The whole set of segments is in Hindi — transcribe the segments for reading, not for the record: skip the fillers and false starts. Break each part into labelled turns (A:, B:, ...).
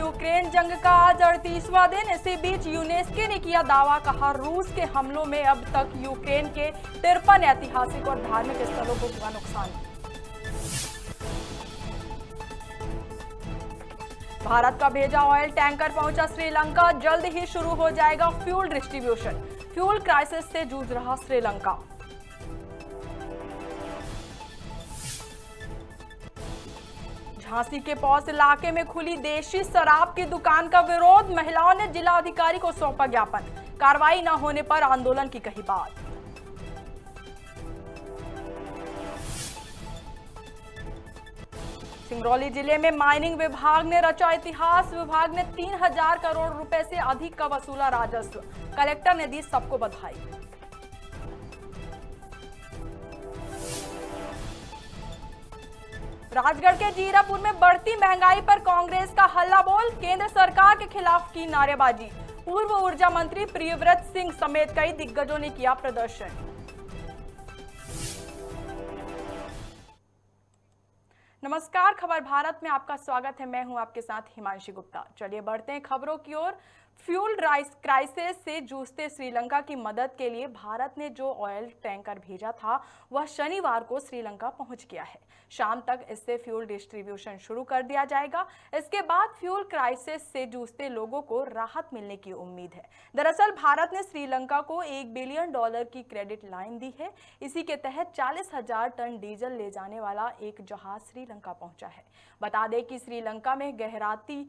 A: यूक्रेन जंग का आज 38वां दिन। इसी बीच यूनेस्को ने किया दावा, कहा रूस के हमलों में अब तक यूक्रेन के 53 ऐतिहासिक और धार्मिक स्थलों को हुआ नुकसान। भारत का भेजा ऑयल टैंकर पहुंचा श्रीलंका, जल्द ही शुरू हो जाएगा फ्यूल डिस्ट्रीब्यूशन। फ्यूल क्राइसिस से जूझ रहा श्रीलंका। झांसी के पौस इलाके में खुली देशी शराब की दुकान का विरोध, महिलाओं ने जिला अधिकारी को सौंपा ज्ञापन। कार्रवाई न होने पर आंदोलन की कही बात। सिंगरौली जिले में माइनिंग विभाग ने रचा इतिहास, विभाग ने 3000 करोड़ रुपए से अधिक का वसूला राजस्व। कलेक्टर ने दी सबको बधाई। राजगढ़ के जीरापुर में बढ़ती महंगाई पर कांग्रेस का हल्ला बोल, केंद्र सरकार के खिलाफ की नारेबाजी। पूर्व ऊर्जा मंत्री प्रियव्रत सिंह समेत कई दिग्गजों ने किया प्रदर्शन। नमस्कार, खबर भारत में आपका स्वागत है। मैं हूं आपके साथ हिमांशी गुप्ता। चलिए बढ़ते हैं खबरों की ओर। फ्यूल क्राइसिस से जूझते श्रीलंका की मदद के लिए भारत ने जो ऑयल टैंकर भेजा था वह शनिवार को श्रीलंका पहुंच गया है। शाम तक इससे फ्यूल डिस्ट्रीब्यूशन शुरू कर दिया जाएगा। इसके बाद फ्यूल क्राइसिस से जूझते लोगों को राहत मिलने की उम्मीद है। दरअसल भारत ने श्रीलंका को $1 बिलियन की क्रेडिट लाइन दी है। इसी के तहत 40,000 टन डीजल ले जाने वाला एक जहाज श्रीलंका पहुंचा है। बता दें कि श्रीलंका में गहराती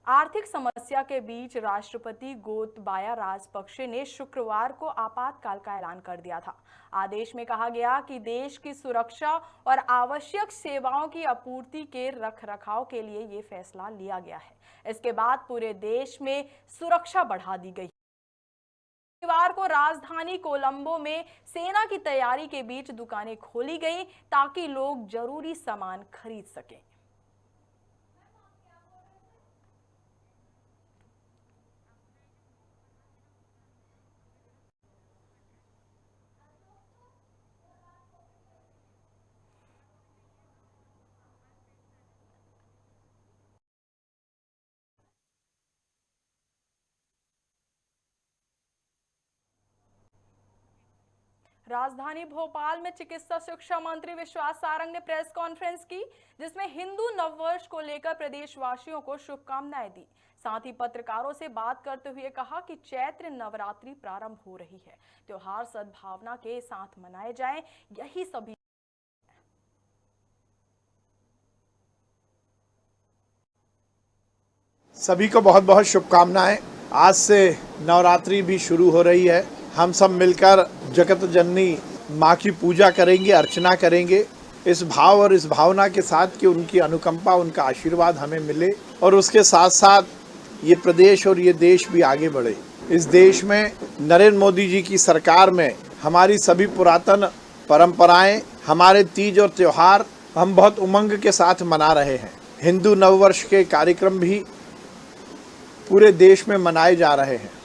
A: आर्थिक समस्या के बीच राष्ट्रपति गोतबाया राजपक्षे ने शुक्रवार को आपातकाल का ऐलान कर दिया था। आदेश में कहा गया कि देश की सुरक्षा और आवश्यक सेवाओं की आपूर्ति के रखरखाव के लिए ये फैसला लिया गया है। इसके बाद पूरे देश में सुरक्षा बढ़ा दी गई। शनिवार को राजधानी कोलंबो में सेना की तैयारी के बीच दुकानें खोली गई ताकि लोग जरूरी सामान खरीद सकें। राजधानी भोपाल में चिकित्सा शिक्षा मंत्री विश्वास सारंग ने प्रेस कॉन्फ्रेंस की, जिसमें हिंदू नववर्ष को लेकर प्रदेशवासियों को शुभकामनाएं दी। साथ ही पत्रकारों से बात करते हुए कहा कि चैत्र नवरात्रि प्रारंभ हो रही है, त्योहार सद्भावना के साथ मनाए जाएं, यही
B: सभी को बहुत बहुत शुभकामनाएं। आज से नवरात्रि भी शुरू हो रही है। हम सब मिलकर जगत जननी माँ की पूजा करेंगे, अर्चना करेंगे, इस भाव और इस भावना के साथ कि उनकी अनुकंपा, उनका आशीर्वाद हमें मिले और उसके साथ साथ ये प्रदेश और ये देश भी आगे बढ़े। इस देश में नरेंद्र मोदी जी की सरकार में हमारी सभी पुरातन परंपराएं, हमारे तीज और त्योहार हम बहुत उमंग के साथ मना रहे हैं। हिंदू नववर्ष के कार्यक्रम भी पूरे देश में मनाए जा रहे हैं।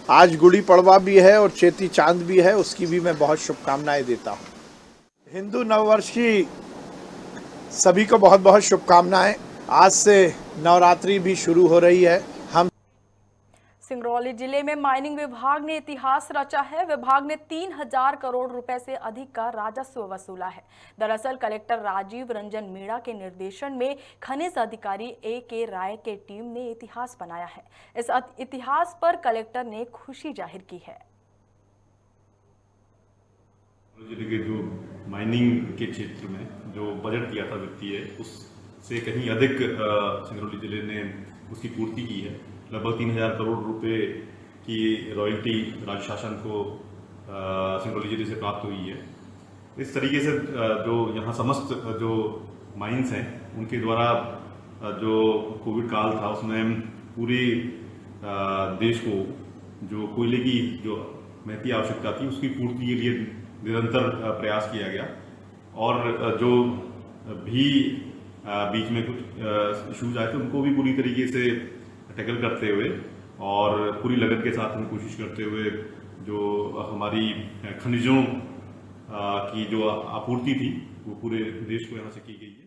B: आज गुड़ी पड़वा भी है और चेती चांद भी है, उसकी भी मैं बहुत शुभकामनाएं देता हूं। हिंदू नववर्ष की सभी को बहुत बहुत शुभकामनाएं। आज से नवरात्रि भी शुरू हो रही है। हम
A: सिंगरौली जिले में माइनिंग विभाग ने इतिहास रचा है। विभाग ने 3000 करोड़ रुपए से अधिक का राजस्व वसूला है। दरअसल कलेक्टर राजीव रंजन मीणा के निर्देशन में खनिज अधिकारी A.K. राय के टीम ने इतिहास बनाया है। इस इतिहास पर कलेक्टर ने खुशी जाहिर की है।
C: जिले के जो माइनिंग के क्षेत्र में जो बजट दिया था वित्तीय, उससे कहीं अधिक सिंगरौली जिले ने उसकी पूर्ति की है। लगभग 3000 करोड़ रुपए की रॉयल्टी राज्य शासन को सिंगरौली जिले से प्राप्त हुई है। इस तरीके से जो यहाँ समस्त जो माइंस हैं उनके द्वारा जो कोविड काल था उसमें पूरे देश को जो कोयले की जो महती आवश्यकता थी उसकी पूर्ति के लिए निरंतर प्रयास किया गया और जो भी बीच में कुछ इश्यूज आए थे उनको भी पूरी तरीके से टैकल करते हुए और पूरी लगन के साथ हम कोशिश करते हुए जो हमारी खनिजों की जो आपूर्ति थी वो पूरे देश को यहाँ से की गई है।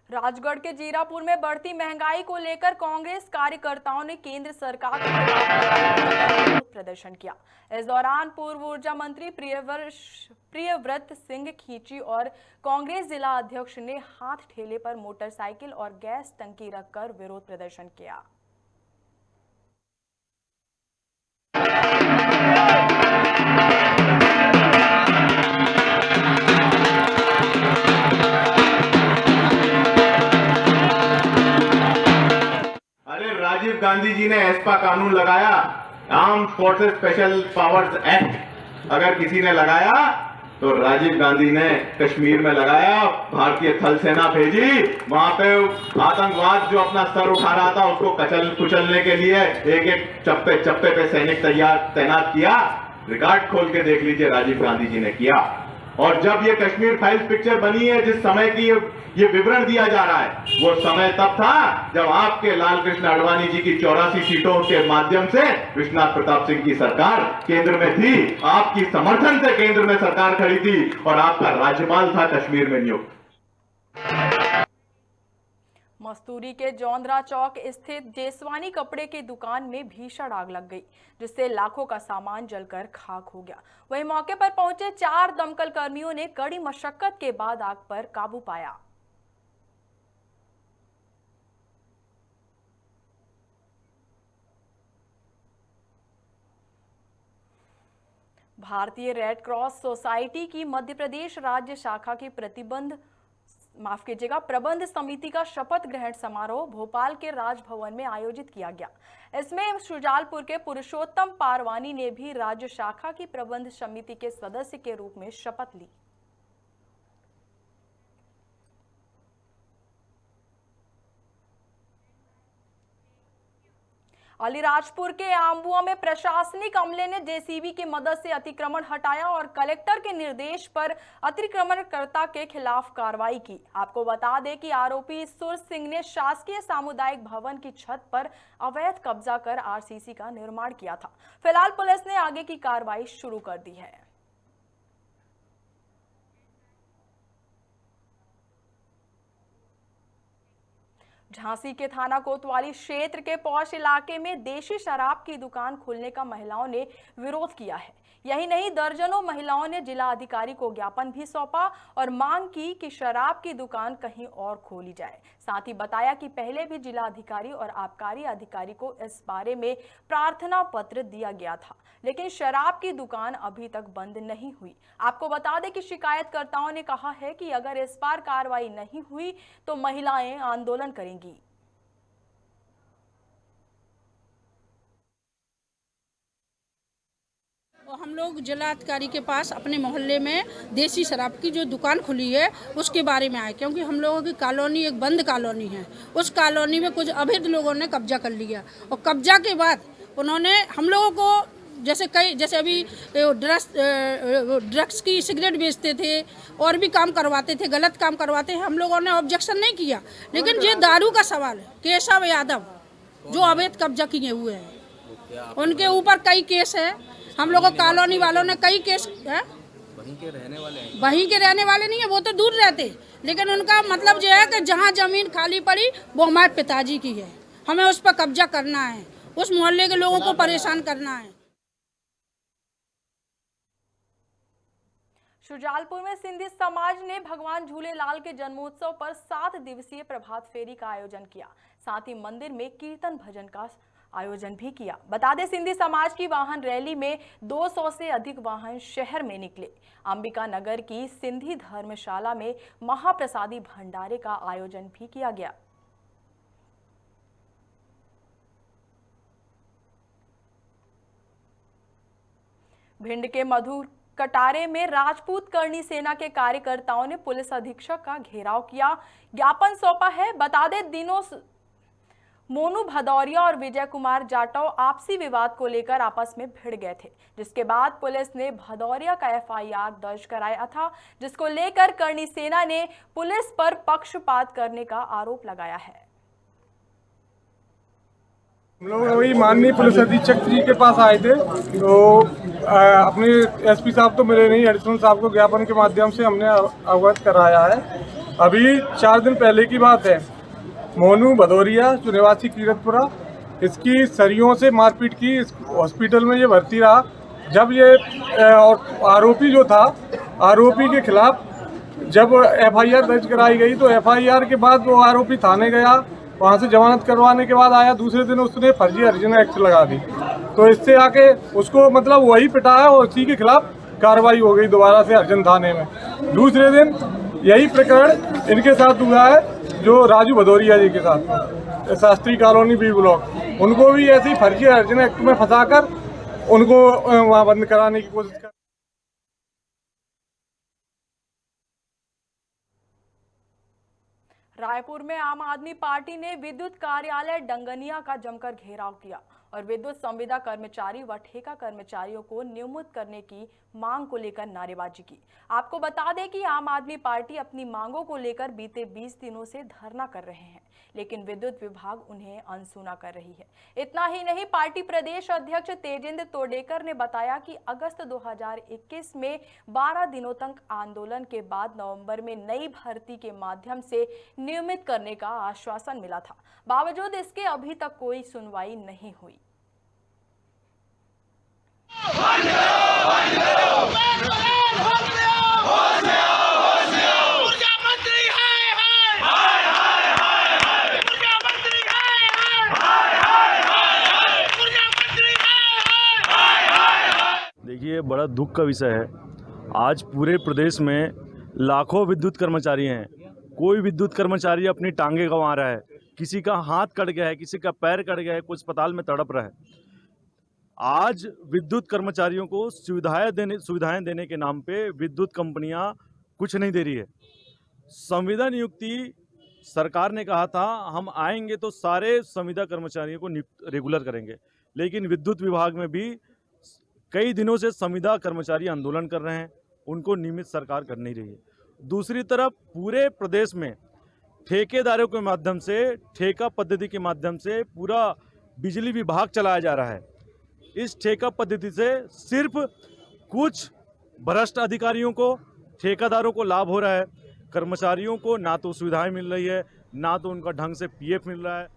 A: राजगढ़ के जीरापुर में बढ़ती महंगाई को लेकर कांग्रेस कार्यकर्ताओं ने केंद्र सरकार के खिलाफ प्रदर्शन किया। इस दौरान पूर्व ऊर्जा मंत्री प्रियव्रत सिंह खींची और कांग्रेस जिला अध्यक्ष ने हाथ ठेले पर मोटरसाइकिल और गैस टंकी रखकर विरोध प्रदर्शन किया।
D: राजीव गांधी जी ने एस्पा कानून लगाया, armed forces special powers act अगर किसी ने लगाया तो राजीव गांधी ने कश्मीर में लगाया। भारतीय थल सेना भेजी, वहां पे आतंकवाद जो अपना स्तर उठा रहा था उसको कुचलने के लिए एक एक चप्पे चप्पे पे सैनिक तैनात किया। रिकॉर्ड खोल के देख लीजिए, राजीव गांधी जी ने किया। और जब ये कश्मीर फाइल्स पिक्चर बनी है, जिस समय की ये विवरण दिया जा रहा है, वो समय तब था जब आपके लाल कृष्ण आडवाणी जी की 84 सीटों के माध्यम से विश्वनाथ प्रताप सिंह की सरकार केंद्र में थी। आपकी समर्थन से केंद्र में सरकार खड़ी थी और आपका राज्यपाल था कश्मीर में नियुक्त।
A: मस्तूरी के जौंदरा चौक स्थित जेसवानी कपड़े की दुकान में भीषण आग लग गई, जिससे लाखों का सामान जलकर खाक हो गया। वहीं मौके पर पहुंचे 4 दमकल कर्मियों ने कड़ी मशक्कत के बाद आग पर काबू पाया। भारतीय रेड क्रॉस सोसाइटी की मध्य प्रदेश राज्य शाखा की प्रबंध समिति का शपथ ग्रहण समारोह भोपाल के राजभवन में आयोजित किया गया। इसमें शुजालपुर के पुरुषोत्तम पारवानी ने भी राज्य शाखा की प्रबंध समिति के सदस्य के रूप में शपथ ली। अलीराजपुर के आंबुआ में प्रशासनिक अमले ने जेसीबी की मदद से अतिक्रमण हटाया और कलेक्टर के निर्देश पर अतिक्रमणकर्ता के खिलाफ कार्रवाई की। आपको बता दें कि आरोपी सुर सिंह ने शासकीय सामुदायिक भवन की छत पर अवैध कब्जा कर आरसीसी का निर्माण किया था। फिलहाल पुलिस ने आगे की कार्रवाई शुरू कर दी है। झांसी के थाना कोतवाली क्षेत्र के पौष इलाके में देशी शराब की दुकान खोलने का महिलाओं ने विरोध किया है। यही नहीं, दर्जनों महिलाओं ने जिला अधिकारी को ज्ञापन भी सौंपा और मांग की कि शराब की दुकान कहीं और खोली जाए। साथ ही बताया कि पहले भी जिला अधिकारी और आबकारी अधिकारी को इस बारे में प्रार्थना पत्र दिया गया था, लेकिन शराब की दुकान अभी तक बंद नहीं हुई। आपको बता दें कि शिकायतकर्ताओं ने कहा है कि अगर इस बार कार्रवाई नहीं हुई तो महिलाएं आंदोलन करेंगी।
E: और हम लोग जिला अधिकारी के पास अपने मोहल्ले में देसी शराब की जो दुकान खुली है उसके बारे में आए, क्योंकि हम लोगों की कॉलोनी एक बंद कॉलोनी है। उस कॉलोनी में कुछ अवैध लोगों ने कब्जा कर लिया और कब्जा के बाद उन्होंने हम लोगों को जैसे अभी ड्रग्स की सिगरेट बेचते थे और भी काम करवाते थे, गलत काम करवाते हैं। हम लोगों ने ऑब्जेक्शन नहीं किया, लेकिन ये दारू का सवाल है। केशव यादव जो अवैध कब्जा किए हुए हैं उनके ऊपर कई केस है। हम लोगों कॉलोनी वालों ने कई केस है। वहीं के रहने वाले नहीं है, वो तो दूर रहते, लेकिन उनका मतलब जो है कि जहाँ जमीन खाली पड़ी वो हमारे पिताजी की है, हमें उस पर कब्जा करना है, उस मोहल्ले के लोगों को परेशान करना है।
A: शुजालपुर में सिंधी समाज ने भगवान झूलेलाल के जन्मोत्सव पर 7 दिवसीय प्रभात फेरी का आयोजन किया। साथ ही मंदिर में कीर्तन भजन का आयोजन भी किया। बता दें, सिंधी समाज की वाहन रैली में 200 से अधिक वाहन शहर में निकले। अंबिका नगर की सिंधी धर्मशाला में महाप्रसादी भंडारे का आयोजन भी किया गया। भिंड के मधुर कटारे में राजपूत करणी सेना के कार्यकर्ताओं ने पुलिस अधीक्षक का घेराव किया, ज्ञापन सौंपा है। बता दें, दिनों मोनू भदौरिया और विजय कुमार जाटव आपसी विवाद को लेकर आपस में भिड़ गए थे, जिसके बाद पुलिस ने भदौरिया का एफआईआर दर्ज कराया था, जिसको लेकर करणी सेना ने पुलिस पर पक्षपात करने का आरोप लगाया है।
F: हम लोग वही माननीय पुलिस अधीक्षक जी के पास आए थे, तो अपने एसपी साहब तो मिले नहीं, एडिशनल साहब को ज्ञापन के माध्यम से हमने अवगत कराया है अभी 4 दिन पहले की बात है, मोनू भदौरिया जो निवासी कीरतपुरा, इसकी सरियों से मारपीट की, इस हॉस्पिटल में ये भर्ती रहा। जब ये और आरोपी जो था, आरोपी के खिलाफ जब एफआईआर दर्ज कराई गई तो एफआईआर के बाद वो आरोपी थाने गया, वहाँ से जमानत करवाने के बाद आया, दूसरे दिन उसने फर्जी हर्जाना एक्ट लगा दी। तो इससे आके उसको मतलब वही पिटाया और उसी के खिलाफ कार्रवाई हो गई दोबारा से हरजन थाने में। दूसरे दिन यही प्रकरण इनके साथ हुआ है जो राजू भदौरिया जी के साथ, शास्त्री कॉलोनी बी ब्लॉक, उनको भी ऐसे ही फर्जी हर्जाना एक्ट में फंसाकर उनको वहाँ बंद कराने की कोशिश कर।
A: रायपुर में आम आदमी पार्टी ने विद्युत कार्यालय डंगनिया का जमकर घेराव किया और विद्युत संविदा कर्मचारी व ठेका कर्मचारियों को नियमित करने की मांग को लेकर नारेबाजी की। आपको बता दें कि आम आदमी पार्टी अपनी मांगों को लेकर बीते 20 दिनों से धरना कर रहे हैं, लेकिन विद्युत विभाग उन्हें अनसुना कर रही है। इतना ही नहीं, पार्टी प्रदेश अध्यक्ष तेजेंद्र तोडेकर ने बताया कि अगस्त 2021 में 12 दिनों तक आंदोलन के बाद नवंबर में नई भर्ती के माध्यम से नियमित करने का आश्वासन मिला था। बावजूद इसके अभी तक कोई सुनवाई नहीं हुई।
G: देखिए, बड़ा दुख का विषय है। आज पूरे प्रदेश में लाखों विद्युत कर्मचारी हैं। कोई विद्युत कर्मचारी अपनी टांगे गंवा रहा है, किसी का हाथ कट गया है, किसी का पैर कट गया है, कुछ अस्पताल में तड़प रहा है। आज विद्युत कर्मचारियों को सुविधाएं देने के नाम पे विद्युत कंपनियां कुछ नहीं दे रही है। संविदा नियुक्ति सरकार ने कहा था हम आएंगे तो सारे संविदा कर्मचारियों को रेगुलर करेंगे, लेकिन विद्युत विभाग में भी कई दिनों से संविदा कर्मचारी आंदोलन कर रहे हैं, उनको नियमित सरकार कर नहीं रही है। दूसरी तरफ पूरे प्रदेश में ठेकेदारों के माध्यम से, ठेका पद्धति के माध्यम से पूरा बिजली विभाग चलाया जा रहा है। इस ठेका पद्धति से सिर्फ कुछ भ्रष्ट अधिकारियों को, ठेकेदारों को लाभ हो रहा है। कर्मचारियों को ना तो सुविधाएं मिल रही है, ना तो उनका ढंग से पीएफ मिल रहा है।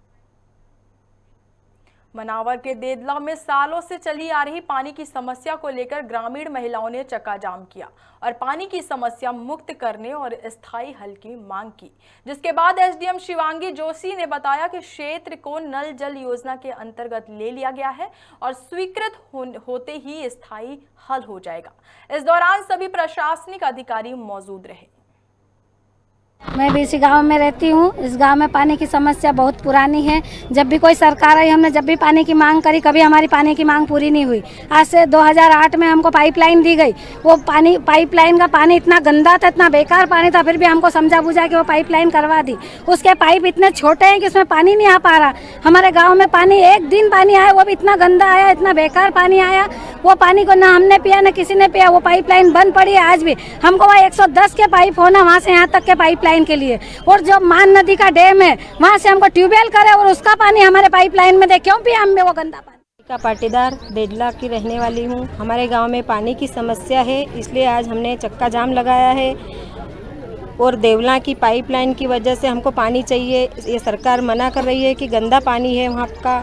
A: मनावर के देदला में सालों से चली आ रही पानी की समस्या को लेकर ग्रामीण महिलाओं ने चक्काजाम किया और पानी की समस्या मुक्त करने और स्थायी हल की मांग की, जिसके बाद एसडीएम शिवांगी जोशी ने बताया कि क्षेत्र को नल जल योजना के अंतर्गत ले लिया गया है और स्वीकृत होते ही स्थायी हल हो जाएगा। इस दौरान सभी प्रशासनिक अधिकारी मौजूद रहे।
H: मैं भी इसी गांव में रहती हूँ। इस गांव में पानी की समस्या बहुत पुरानी है। जब भी कोई सरकार आई, हमने जब भी पानी की मांग करी, कभी हमारी पानी की मांग पूरी नहीं हुई। आज से 2008 में हमको पाइपलाइन दी गई। वो पाइपलाइन का पानी इतना गंदा था, इतना बेकार पानी था, फिर भी हमको समझा बुझा के वो पाइपलाइन करवा दी। उसके पाइप इतने छोटे हैं कि उसमें पानी नहीं आ पा रहा। हमारे गाँव में पानी एक दिन पानी आया, वो भी इतना गंदा आया, इतना बेकार पानी आया। वो पानी को ना हमने पिया ना किसी ने पिया। वो पाइपलाइन बंद पड़ी है आज भी। हमको वहाँ 110 के पाइप होना, वहाँ से यहाँ तक के पाइपलाइन के लिए। और जो मान नदी का डैम है, वहाँ से हमको ट्यूबवेल करे और उसका पानी हमारे पाइपलाइन में दे। क्यों पिया हम वो गंदा पानी?
I: का पाटीदार देडला की रहने वाली हूँ। हमारे गांव में पानी की समस्या है, इसलिए आज हमने चक्का जाम लगाया है। और देवला की पाइपलाइन की वजह से हमको पानी चाहिए। ये सरकार मना कर रही है कि गंदा पानी है वहाँ का,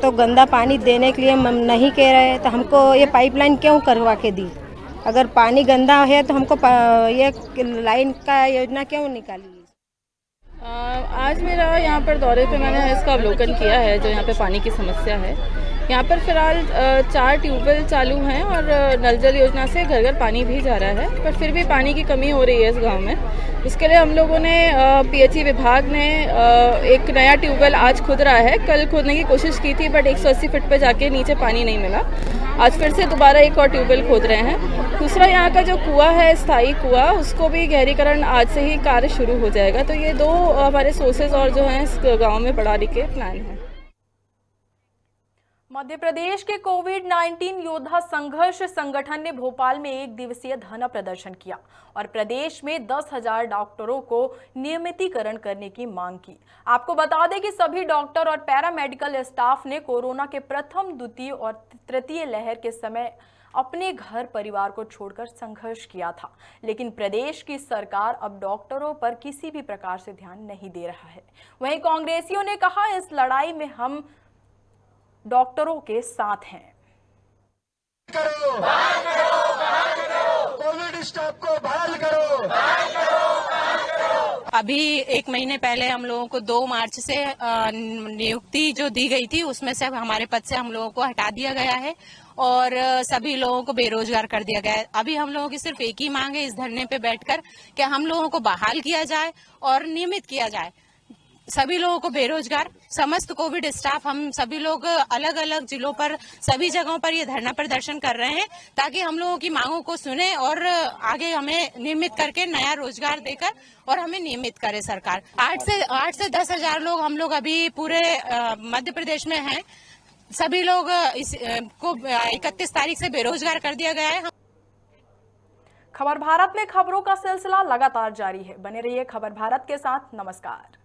I: तो गंदा पानी देने के लिए हम नहीं कह रहे, तो हमको ये पाइपलाइन क्यों करवा के दी? अगर पानी गंदा है तो हमको ये लाइन का योजना क्यों निकाली?
J: आज मेरा यहाँ पर दौरे पे मैंने इसका अवलोकन किया है जो यहाँ पे पानी की समस्या है। यहाँ पर फिलहाल 4 ट्यूबवेल चालू हैं और नल जल योजना से घर घर पानी भी जा रहा है, पर फिर भी पानी की कमी हो रही है इस गांव में। इसके लिए हम लोगों ने पीएचई विभाग ने एक नया ट्यूबवेल आज खुद रहा है। कल खोदने की कोशिश की थी बट 180 फीट पे जाके नीचे पानी नहीं मिला। आज फिर से दोबारा एक और ट्यूबवेल खोद रहे हैं। दूसरा यहाँ का जो कुआं है, स्थायी कुआं, उसको भी गहरीकरण आज से ही कार्य शुरू हो जाएगा। तो ये 2 हमारे सोर्सेज और जो हैं इस गाँव में बढ़ाने के प्लान हैं।
A: मध्य प्रदेश के कोविड-19 योद्धा संघर्ष संगठन ने भोपाल में 1 दिवसीय धरना प्रदर्शन किया और प्रदेश में 10,000 डॉक्टरों को नियमितीकरण करने की मांग की। आपको बता दें कि सभी डॉक्टर और पैरामेडिकल स्टाफ ने कोरोना के प्रथम, द्वितीय और तृतीय लहर के समय अपने घर परिवार को छोड़कर संघर्ष किया था। लेकिन प्रदेश की सरकार अब डॉक्टरों पर किसी भी प्रकार से ध्यान नहीं दे रहा है। वहीं कांग्रेसियों ने कहा, इस लड़ाई में हम डॉक्टरों के साथ हैं।
K: कोविड स्टाफ को बहाल करो।
L: अभी 1 महीने पहले हम लोगों को 2 मार्च से नियुक्ति जो दी गई थी उसमें से हमारे पद से हम लोगों को हटा दिया गया है और सभी लोगों को बेरोजगार कर दिया गया है। अभी हम लोगों की सिर्फ एक ही मांग है इस धरने पे बैठकर कि हम लोगों को बहाल किया जाए और नियमित किया जाए। सभी लोगों को बेरोजगार, समस्त कोविड स्टाफ, हम सभी लोग अलग अलग जिलों पर सभी जगहों पर ये धरना प्रदर्शन कर रहे हैं ताकि हम लोगों की मांगों को सुने और आगे हमें नियमित करके नया रोजगार देकर और हमें नियमित करे सरकार। 8 से 10 हजार लोग हम लोग अभी पूरे मध्य प्रदेश में हैं। सभी लोग को 31 तारीख से बेरोजगार कर दिया गया है।
A: खबर भारत में खबरों का सिलसिला लगातार जारी है। बने रहिए खबर भारत के साथ। नमस्कार।